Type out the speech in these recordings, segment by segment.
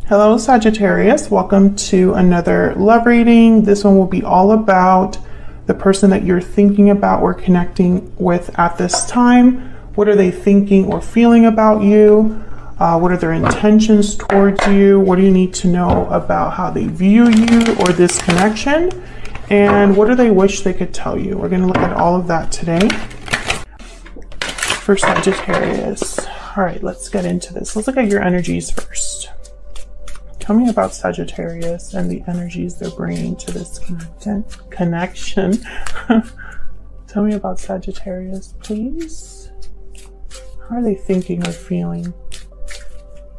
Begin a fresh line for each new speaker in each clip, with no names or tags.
Hello Sagittarius, welcome to another love reading. This one will be all about the person that you're thinking about or connecting with at this time. What are they thinking or feeling about you? What are their intentions towards you? What do you need to know about how they view you or this connection? And what do they wish they could tell you? We're going to look at all of that today for Sagittarius. All right, let's get into this. Let's look at your energies first. Tell me about Sagittarius and the energies they're bringing to this connection. Tell me about Sagittarius, please. How are they thinking or feeling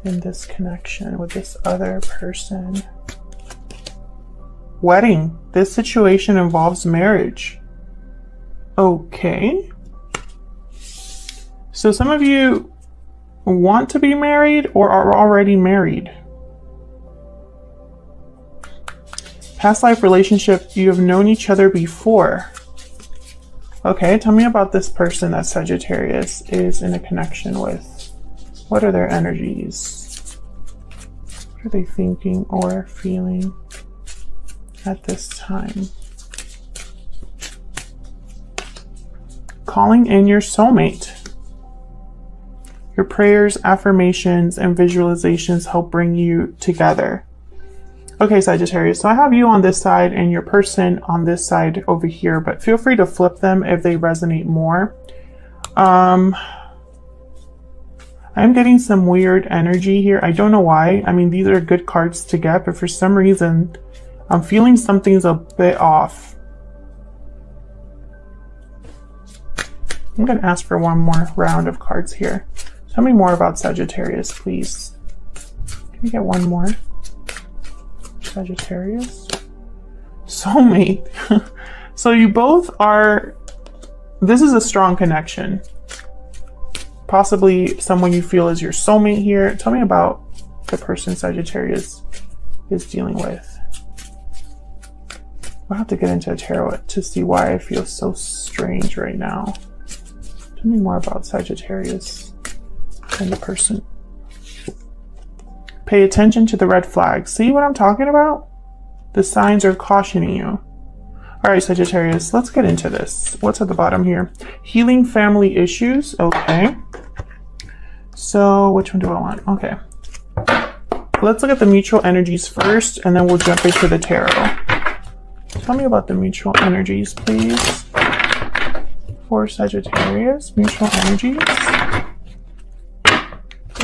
in this connection with this other person? Wedding. This situation involves marriage. Okay. So some of you want to be married or are already married. Past life relationship, you have known each other before. Okay, tell me about this person that Sagittarius is in a connection with. What are their energies? What are they thinking or feeling at this time? Calling in your soulmate. Your prayers, affirmations, and visualizations help bring you together. Okay, Sagittarius, so I have you on this side and your person on this side over here, but feel free to flip them if they resonate more. I'm getting some weird energy here. I don't know why. I mean, these are good cards to get, but for some reason, I'm feeling something's a bit off. I'm going to ask for one more round of cards here. Tell me more about Sagittarius, please. Can we get one more? Sagittarius. Soulmate. So you both are, this is a strong connection. Possibly someone you feel is your soulmate here. Tell me about the person Sagittarius is dealing with. I'll have to get into a tarot to see why I feel so strange right now. Tell me more about Sagittarius and the person. Pay attention to the red flags. See what I'm talking about? The signs are cautioning you. All right, Sagittarius, let's get into this. What's at the bottom here? Healing family issues. Okay. So which one do I want? Okay. Let's look at the mutual energies first, and then we'll jump into the tarot. Tell me about the mutual energies, please. For Sagittarius, mutual energies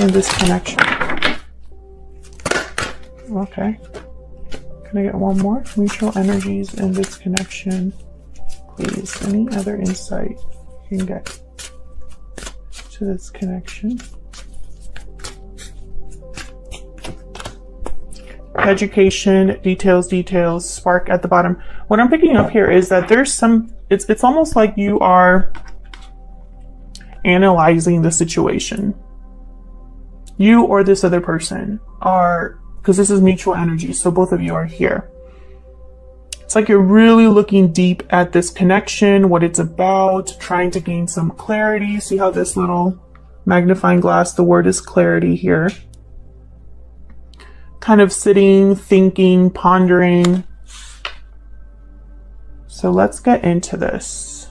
in this connection. Okay. Can I get one more? Mutual energies in this connection, please. Any other insight you can get to this connection? Education, details, spark at the bottom. What I'm picking up here is that there's some, it's almost like you are analyzing the situation. You or this other person are, because this is mutual energy, so both of you are here. It's like you're really looking deep at this connection, what it's about, trying to gain some clarity. See how this little magnifying glass, the word is clarity here. Kind of sitting, thinking, pondering. So let's get into this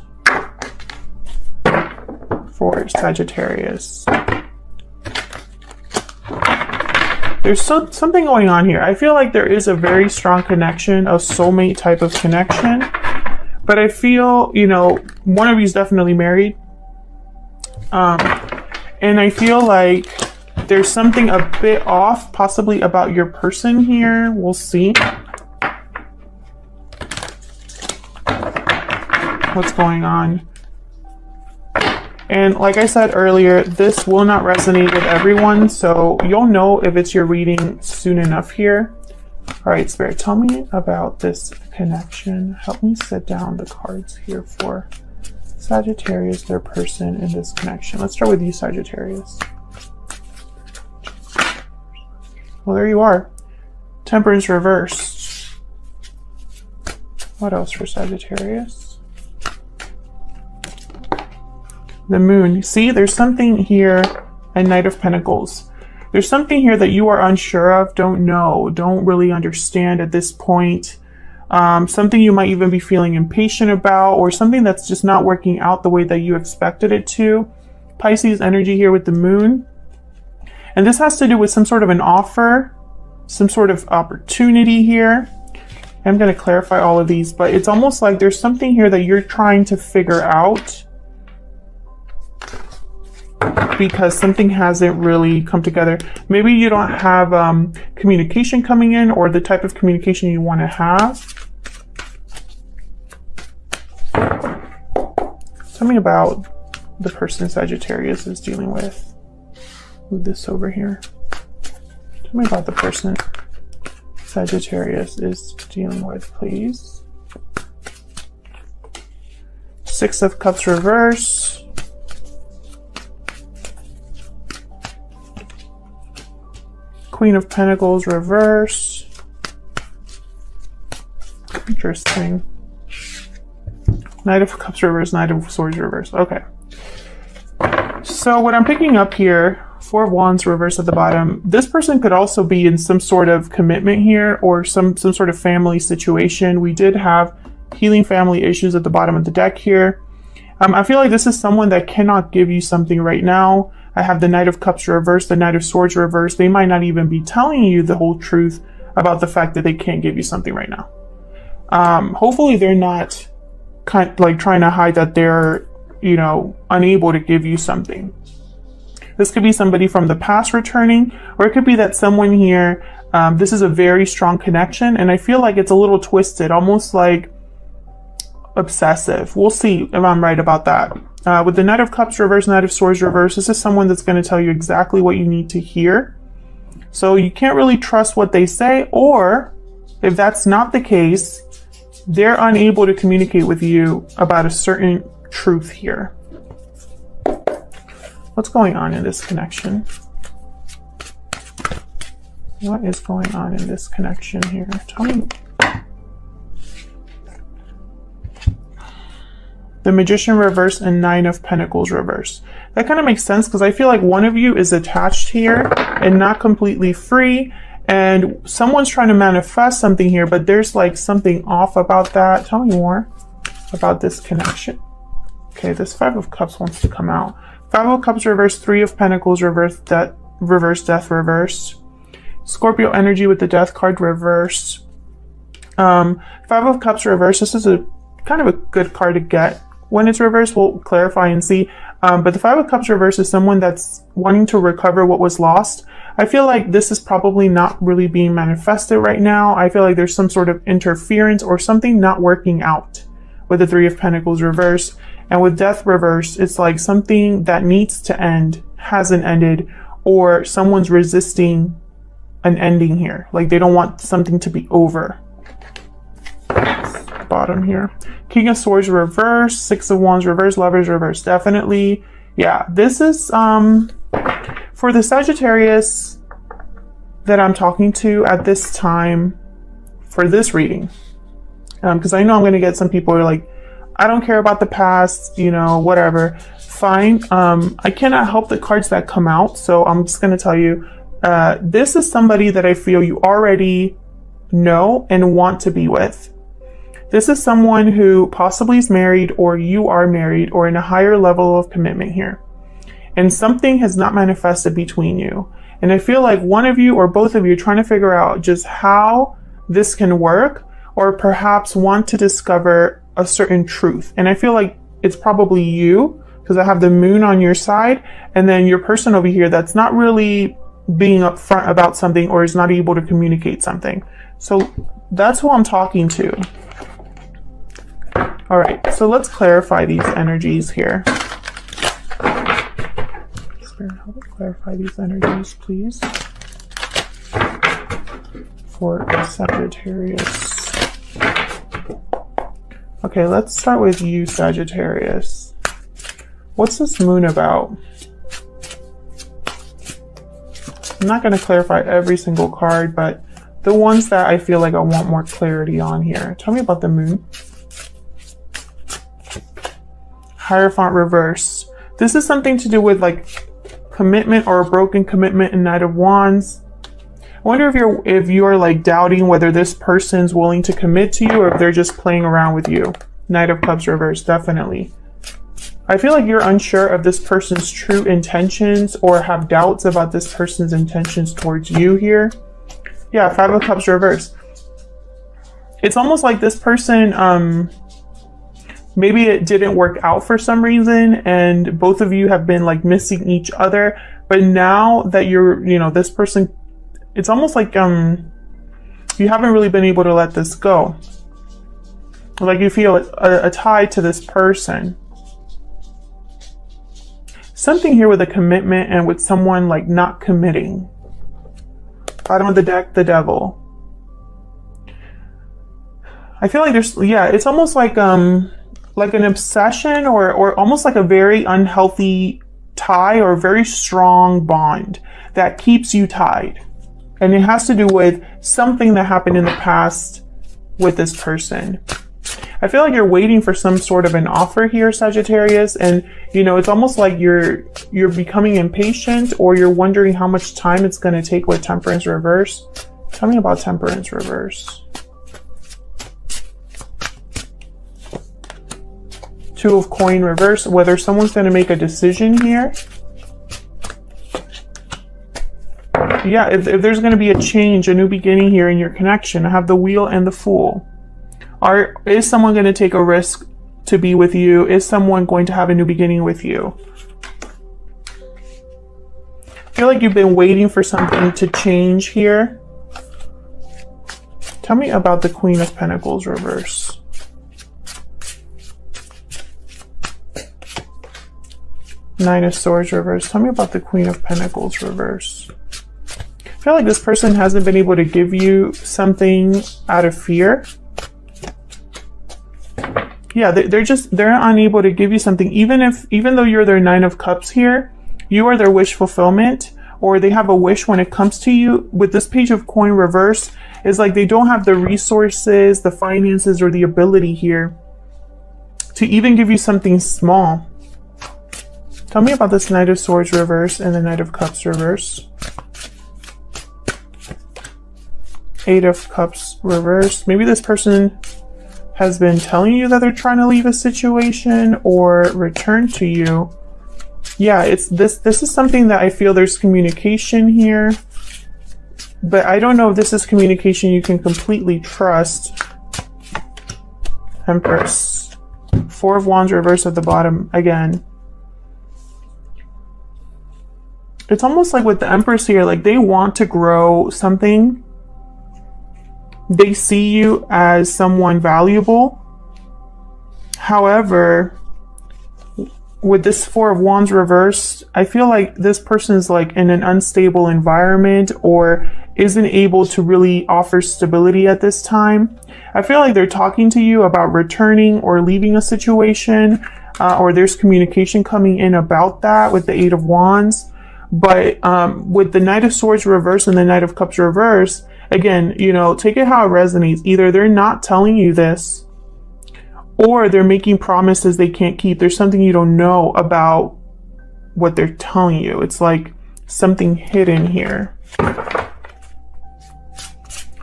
for Sagittarius. There's something going on here. I feel like there is a very strong connection, a soulmate type of connection. But I feel, you know, one of you is definitely married. And I feel like there's something a bit off, possibly about your person here. We'll see. What's going on? And like I said earlier, this will not resonate with everyone, so you'll know if it's your reading soon enough here. All right, Spirit, tell me about this connection. Help me set down the cards here for Sagittarius, their person in this connection. Let's start with you, Sagittarius. Well, there you are. Temperance reversed. What else for Sagittarius? The moon. See, there's something here, a Knight of Pentacles. There's something here that you are unsure of, don't know, don't really understand at this point. Something you might even be feeling impatient about, or something that's just not working out the way that you expected it to. Pisces energy here with the moon. And this has to do with some sort of an offer, some sort of opportunity here. I'm going to clarify all of these, but it's almost like there's something here that you're trying to figure out because something hasn't really come together. Maybe you don't have communication coming in, or the type of communication you want to have. Tell me about the person Sagittarius is dealing with. Move this over here. Tell me about the person Sagittarius is dealing with, please. Six of Cups reverse. Queen of Pentacles reverse. Interesting. Knight of Cups reverse, Knight of Swords reverse. Okay. So what I'm picking up here, Four of Wands reverse at the bottom. This person could also be in some sort of commitment here, or some sort of family situation. We did have healing family issues at the bottom of the deck here. I feel like this is someone that cannot give you something right now. I have the Knight of Cups reverse, the Knight of Swords reverse. They might not even be telling you the whole truth about the fact that they can't give you something right now. Hopefully they're not trying to hide that they're, you know, unable to give you something. This could be somebody from the past returning, or it could be that someone here, this is a very strong connection, and I feel like it's a little twisted, almost like obsessive. We'll see if I'm right about that. With the Knight of Cups reverse, Knight of Swords reverse, this is someone that's going to tell you exactly what you need to hear. So you can't really trust what they say, or if that's not the case, they're unable to communicate with you about a certain truth here. What's going on in this connection? What is going on in this connection here? Tell me. The Magician reverse and Nine of Pentacles reverse. That kind of makes sense because I feel like one of you is attached here and not completely free, and someone's trying to manifest something here, but there's like something off about that. Tell me more about this connection. Okay, this Five of Cups wants to come out. Five of Cups reverse, Three of Pentacles reverse, Death reverse. Scorpio energy with the Death card reverse. Five of Cups reverse. This is a kind of a good card to get when it's reversed. We'll clarify and see. But the Five of Cups reverse is someone that's wanting to recover what was lost. I feel like this is probably not really being manifested right now. I feel like there's some sort of interference or something not working out with the Three of Pentacles reverse. And with Death reverse, it's like something that needs to end hasn't ended, or someone's resisting an ending here. Like they don't want something to be over. Bottom here. King of Swords reverse, Six of Wands reverse, Lovers reverse. Definitely. Yeah, this is for the Sagittarius that I'm talking to at this time for this reading. Because I know I'm going to get some people who are like, I don't care about the past, you know, whatever. Fine. I cannot help the cards that come out. So I'm just going to tell you, this is somebody that I feel you already know and want to be with. This is someone who possibly is married, or you are married, or in a higher level of commitment here. And something has not manifested between you. And I feel like one of you or both of you are trying to figure out just how this can work, or perhaps want to discover a certain truth. And I feel like it's probably you, because I have the moon on your side, and then your person over here that's not really being upfront about something, or is not able to communicate something. So that's who I'm talking to. All right, so let's clarify these energies here. Spirit, help me clarify these energies, please. For Sagittarius. Okay, let's start with you, Sagittarius. What's this moon about? I'm not going to clarify every single card, but the ones that I feel like I want more clarity on here. Tell me about the moon. Hierophant reverse. This is something to do with like commitment or a broken commitment in Knight of Wands. I wonder if you're like doubting whether this person's willing to commit to you or if they're just playing around with you. Knight of Cups reverse, definitely. I feel like you're unsure of this person's true intentions or have doubts about this person's intentions towards you here. Yeah, Five of Cups reverse. It's almost like this person, maybe it didn't work out for some reason and both of you have been like missing each other. But now that you're, you know, this person, it's almost like you haven't really been able to let this go. Like you feel a tie to this person. Something here with a commitment and with someone like not committing. Bottom of the deck, the Devil. I feel like there's, yeah, it's almost like an obsession or almost like a very unhealthy tie or a very strong bond that keeps you tied. And it has to do with something that happened in the past with this person. I feel like you're waiting for some sort of an offer here, Sagittarius. And, you know, it's almost like you're becoming impatient or you're wondering how much time it's going to take with Temperance reverse. Tell me about Temperance reverse. Two of Coin reverse, whether someone's going to make a decision here. Yeah, if there's going to be a change, a new beginning here in your connection. I have the Wheel and the Fool. Is someone going to take a risk to be with you? Is someone going to have a new beginning with you? I feel like you've been waiting for something to change here. Tell me about the Queen of Pentacles reverse. Nine of Swords reverse. Tell me about the Queen of Pentacles reverse. I feel like this person hasn't been able to give you something out of fear. Yeah, they're unable to give you something, even though you're their Nine of Cups here, you are their wish fulfillment, or they have a wish when it comes to you. With this Page of Coin reverse, it's like they don't have the resources, the finances, or the ability here to even give you something small. Tell me about this Knight of Swords reverse and the Knight of Cups reverse. Eight of Cups reverse. Maybe this person has been telling you that they're trying to leave a situation or return to you. Yeah, it's this is something that I feel there's communication here, but I don't know if this is communication you can completely trust. Empress. Four of Wands reverse at the bottom again. It's almost like with the Empress here, like they want to grow something. They see you as someone valuable. However, with this Four of Wands reversed, I feel like this person is like in an unstable environment or isn't able to really offer stability at this time. I feel like they're talking to you about returning or leaving a situation, or there's communication coming in about that with the Eight of Wands. But with the Knight of Swords reverse and the Knight of Cups reverse, again, you know, take it how it resonates. Either they're not telling you this or they're making promises they can't keep. There's something you don't know about what they're telling you. It's like something hidden here.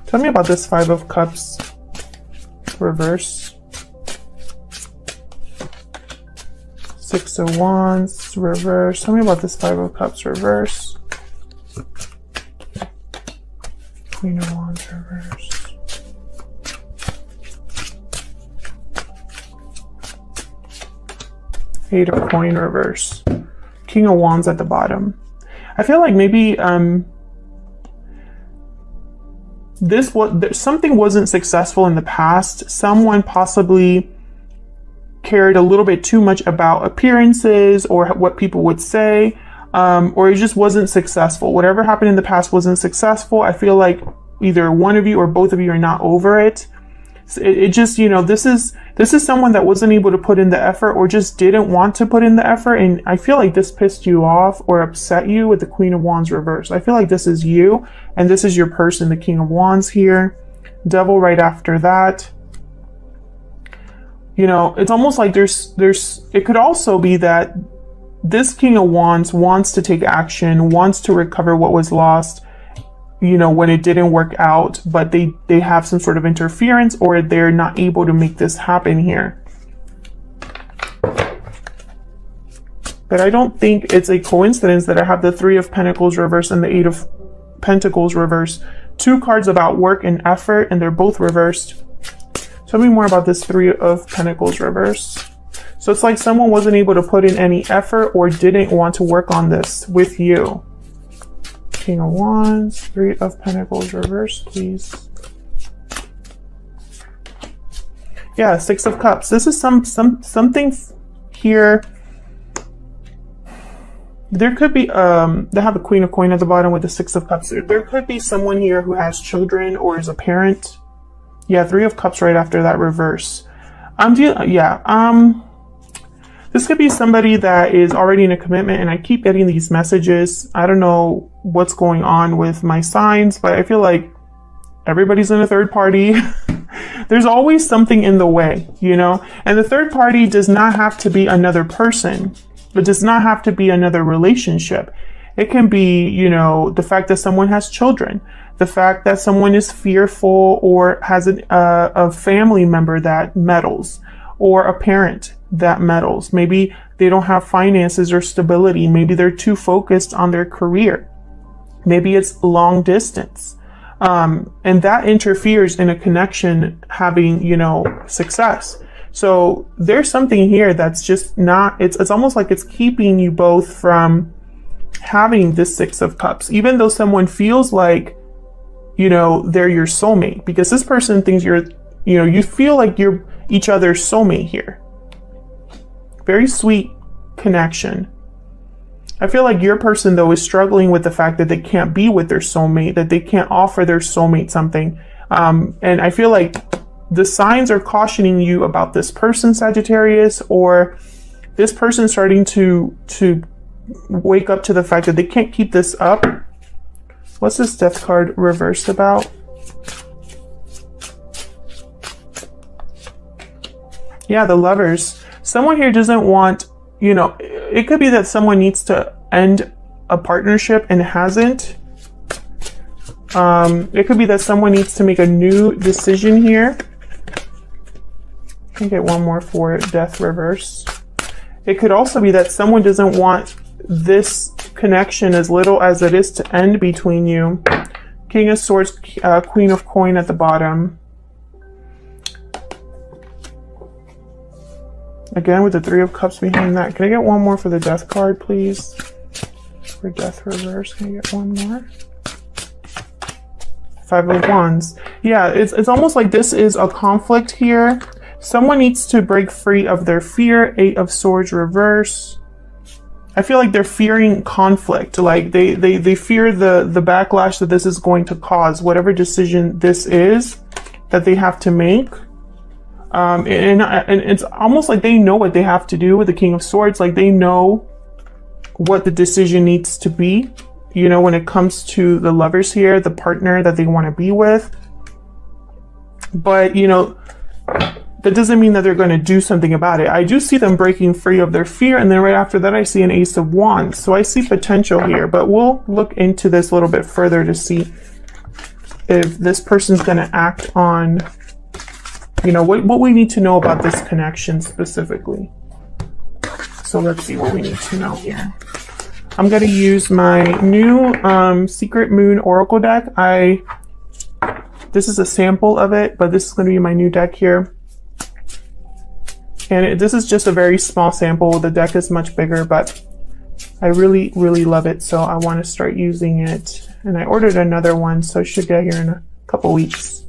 Tell me about this Five of Cups reverse. Six of Wands reverse. Tell me about this Five of Cups reverse. Queen of Wands reverse. Eight of Coin reverse. King of Wands at the bottom. I feel like maybe something wasn't successful in the past. Someone possibly cared a little bit too much about appearances or what people would say, or it just wasn't successful. Whatever happened in the past wasn't successful. I feel like either one of you or both of you are not over it. It just, you know, this is someone that wasn't able to put in the effort or just didn't want to put in the effort. And I feel like this pissed you off or upset you with the Queen of Wands reverse. I feel like this is you and this is your person, the King of Wands here. Devil right after that. You know, it's almost like it could also be that this King of Wands wants to take action, wants to recover what was lost, you know, when it didn't work out, but they have some sort of interference, or they're not able to make this happen here. But I don't think it's a coincidence that I have the Three of Pentacles reversed and the Eight of Pentacles reversed. Two cards about work and effort, and they're both reversed. Tell me more about this Three of Pentacles reversed. So it's like someone wasn't able to put in any effort or didn't want to work on this with you. King of Wands, Three of Pentacles reversed, please. Yeah, Six of Cups. This is something here. There could be, they have the Queen of Coins at the bottom with the Six of Cups. There could be someone here who has children or is a parent. Yeah, Three of Cups right after that reverse. This could be somebody that is already in a commitment, and I keep getting these messages. I don't know what's going on with my signs, but I feel like everybody's in a third party. There's always something in the way, you know? And the third party does not have to be another person. It does not have to be another relationship. It can be, you know, the fact that someone has children, the fact that someone is fearful or has a family member that meddles, or a parent that meddles. Maybe they don't have finances or stability. Maybe they're too focused on their career. Maybe it's long distance. And that interferes in a connection having, you know, success. So there's something here that's just not, it's almost like it's keeping you both from having this Six of Cups, even though someone feels like, you know, they're your soulmate, because this person thinks you're, you know, you feel like you're each other's soulmate here. Very sweet connection. I feel like your person, though, is struggling with the fact that they can't be with their soulmate, that they can't offer their soulmate something. And I feel like the signs are cautioning you about this person, Sagittarius, or this person starting to wake up to the fact that they can't keep this up. What's this Death card reversed about? Yeah, the Lovers. Someone here doesn't want, you know, it could be that someone needs to end a partnership and hasn't. It could be that someone needs to make a new decision here. I can get one more for Death reverse. It could also be that someone doesn't want this connection, as little as it is, to end between you. King of Swords, Queen of Coins at the bottom. Again, with the Three of Cups behind that. Can I get one more for the Death card, please? For Death reverse, can I get one more? Five of Wands. Yeah, it's almost like this is a conflict here. Someone needs to break free of their fear. Eight of Swords reverse. I feel like they're fearing conflict. Like they fear the backlash that this is going to cause, whatever decision this is that they have to make. And it's almost like they know what they have to do with the King of Swords. Like they know what the decision needs to be, you know, when it comes to the Lovers here, the partner that they want to be with. But, you know, that doesn't mean that they're going to do something about it. I do see them breaking free of their fear. And then right after that, I see an Ace of Wands. So I see potential here, but we'll look into this a little bit further to see if this person's going to act on, you know, what we need to know about this connection specifically. So let's see what we need to know here. I'm going to use my new Secret Moon Oracle deck. This is a sample of it, but this is going to be my new deck here. And this is just a very small sample. The deck is much bigger, but I really, really love it. So I want to start using it. And I ordered another one, so it should get here in a couple weeks.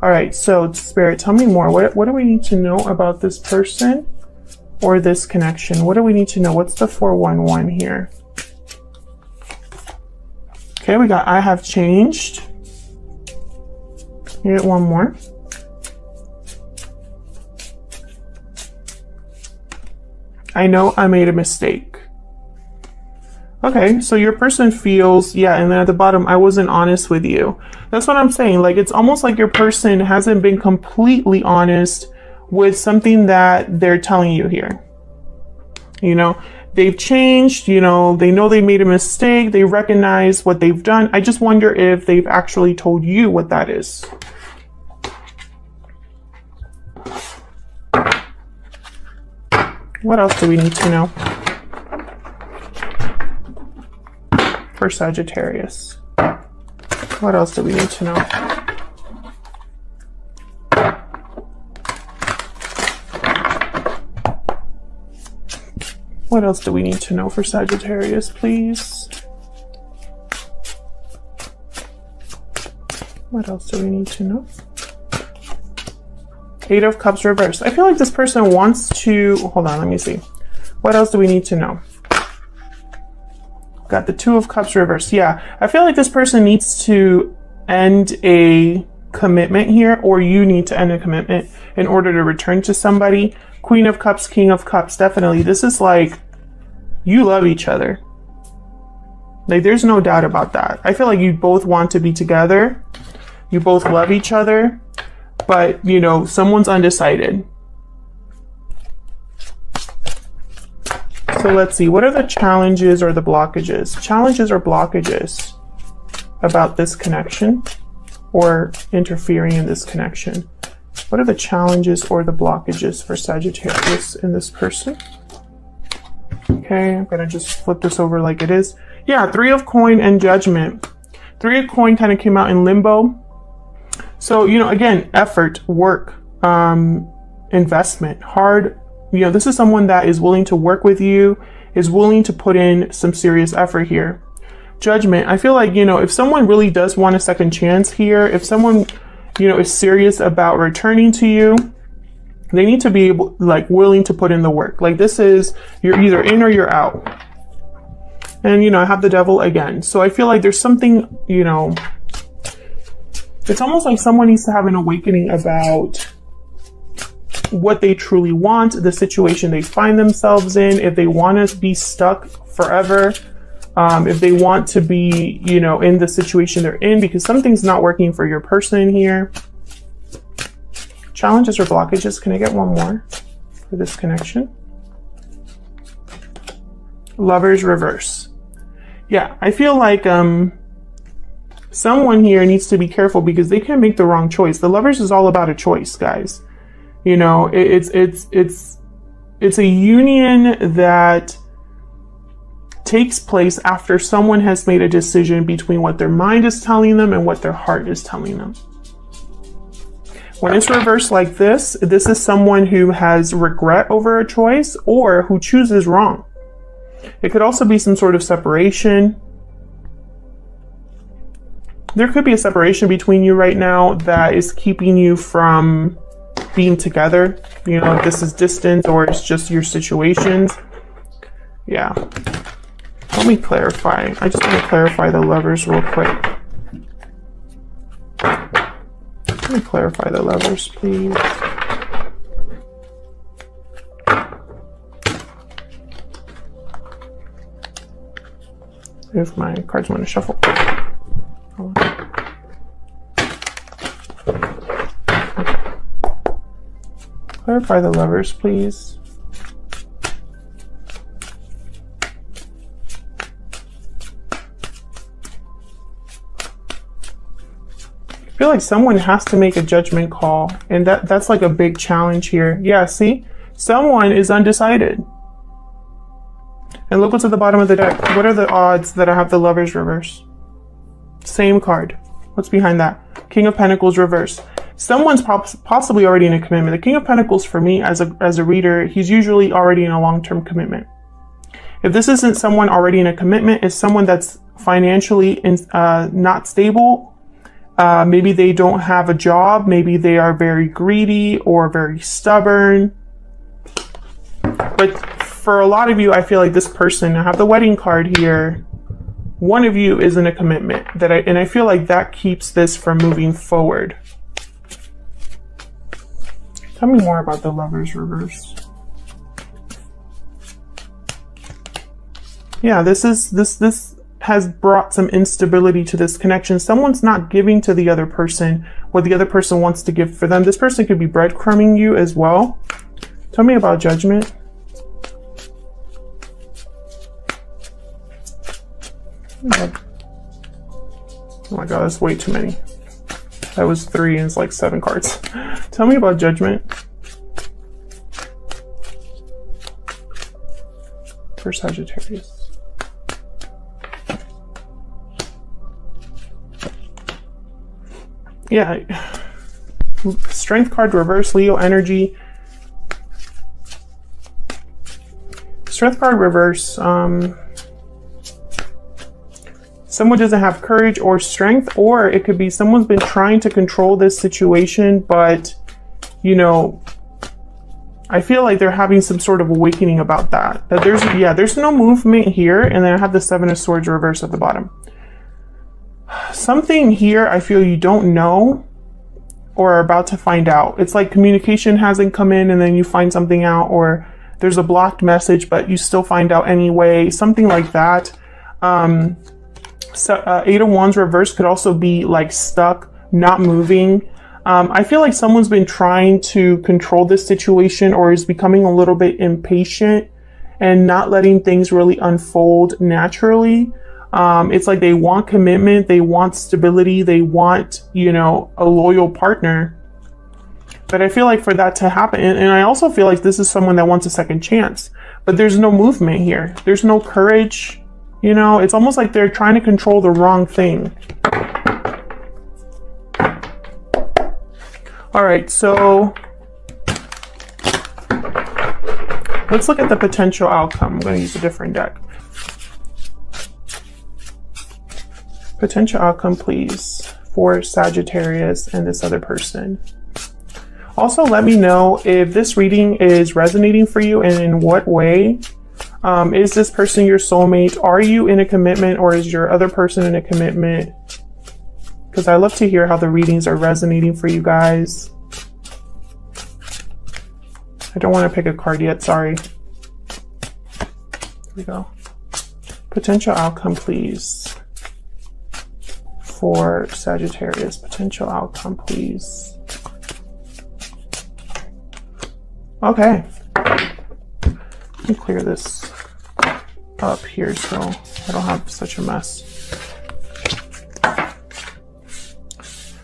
All right, so Spirit, tell me more. What do we need to know about this person or this connection? What do we need to know? What's the 411 here? Okay, we got I have changed. Get one more. I know I made a mistake. Okay, so your person feels, yeah, and then at the bottom, I wasn't honest with you. That's what I'm saying. Like, it's almost like your person hasn't been completely honest with something that they're telling you here. You know, they've changed, you know they made a mistake, they recognize what they've done. I just wonder if they've actually told you what that is. What else do we need to know for Sagittarius? What else do we need to know? What else do we need to know for Sagittarius, please? What else do we need to know? Eight of Cups reversed. I feel like this person wants to... Hold on, let me see. What else do we need to know? Got the Two of Cups reversed. Yeah, I feel like this person needs to end a commitment here, or you need to end a commitment in order to return to somebody. Queen of Cups, King of Cups, definitely. This is like, you love each other. Like, there's no doubt about that. I feel like you both want to be together. You both love each other. But, you know, someone's undecided. So let's see. What are the challenges or the blockages? Challenges or blockages about this connection or interfering in this connection? What are the challenges or the blockages for Sagittarius in this person? Okay, I'm going to just flip this over like it is. Yeah, Three of Coin and Judgment. Three of Coin kind of came out in limbo. So, you know, again, effort, work, investment, hard. You know, this is someone that is willing to work with you, is willing to put in some serious effort here. Judgment. I feel like, you know, if someone really does want a second chance here, if someone, you know, is serious about returning to you, they need to be able, like, willing to put in the work. Like, this is, you're either in or you're out. And, you know, I have the Devil again. So I feel like there's something, you know, it's almost like someone needs to have an awakening about what they truly want, the situation they find themselves in, if they want to be stuck forever, if they want to be, you know, in the situation they're in, because something's not working for your person here. Challenges or blockages. Can I get one more for this connection? Lovers reverse. Yeah, I feel like someone here needs to be careful because they can make the wrong choice. The Lovers is all about a choice, guys. You know, it's a union that takes place after someone has made a decision between what their mind is telling them and what their heart is telling them. When it's reversed like this is someone who has regret over a choice or who chooses wrong. It could also be some sort of separation. There could be a separation between you right now that is keeping you from being together. You know, if this is distance or it's just your situations. Yeah. Let me clarify. I just want to clarify the Lovers real quick. Let me clarify the Lovers, please. If my cards want to shuffle. Clarify the Lovers, please. I feel like someone has to make a judgment call, and that's like a big challenge here. Yeah, see? Someone is undecided. And look what's at the bottom of the deck. What are the odds that I have the Lovers reverse? Same card. What's behind that? King of Pentacles reverse. Someone's possibly already in a commitment. The King of Pentacles, for me as a reader, he's usually already in a long-term commitment. If this isn't someone already in a commitment, it's someone that's financially not stable. Maybe they don't have a job. Maybe they are very greedy or very stubborn. But for a lot of you, I feel like this person, I have the Wedding card here. One of you is in a commitment and I feel like that keeps this from moving forward. Tell me more about the Lovers reverse. Yeah, this has brought some instability to this connection. Someone's not giving to the other person what the other person wants to give for them. This person could be breadcrumbing you as well. Tell me about Judgment. Oh my god, that's way too many. That was 3 and it's like 7 cards. Tell me about Judgment. For Sagittarius. Yeah. Strength card reverse, Leo energy. Strength card reverse. Someone doesn't have courage or strength, or it could be someone's been trying to control this situation, but, you know, I feel like they're having some sort of awakening about that. That there's no movement here, and then I have the 7 of Swords reverse at the bottom. Something here I feel you don't know or are about to find out. It's like communication hasn't come in and then you find something out, or there's a blocked message but you still find out anyway, something like that. So, 8 of Wands reverse could also be like stuck, not moving. I feel like someone's been trying to control this situation or is becoming a little bit impatient and not letting things really unfold naturally. It's like they want commitment, they want stability, they want, you know, a loyal partner. But I feel like for that to happen, and I also feel like this is someone that wants a second chance, but there's no movement here. There's no courage. You know, it's almost like they're trying to control the wrong thing. All right, so let's look at the potential outcome. I'm going to use a different deck. Potential outcome, please, for Sagittarius and this other person. Also, let me know if this reading is resonating for you and in what way. Is this person your soulmate? Are you in a commitment, or is your other person in a commitment? Because I love to hear how the readings are resonating for you guys. I don't want to pick a card yet, sorry. Here we go. Potential outcome, please. For Sagittarius, potential outcome, please. Okay. Let me clear this up here so I don't have such a mess.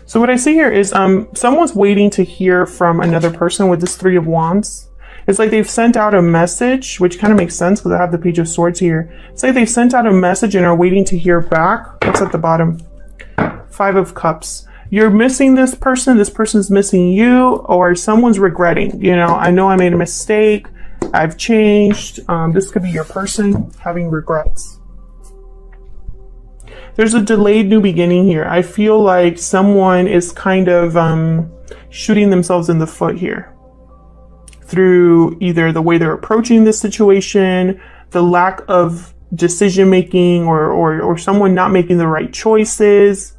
So what I see here is someone's waiting to hear from another person with this 3 of Wands. It's like they've sent out a message, which kind of makes sense because I have the Page of Swords here. It's like they've sent out a message and are waiting to hear back. What's at the bottom? 5 of Cups. You're missing this person's missing you, or someone's regretting. You know, I know I made a mistake. I've changed. This could be your person having regrets. There's a delayed new beginning here. I feel like someone is kind of shooting themselves in the foot here through either the way they're approaching this situation, the lack of decision making, or someone not making the right choices.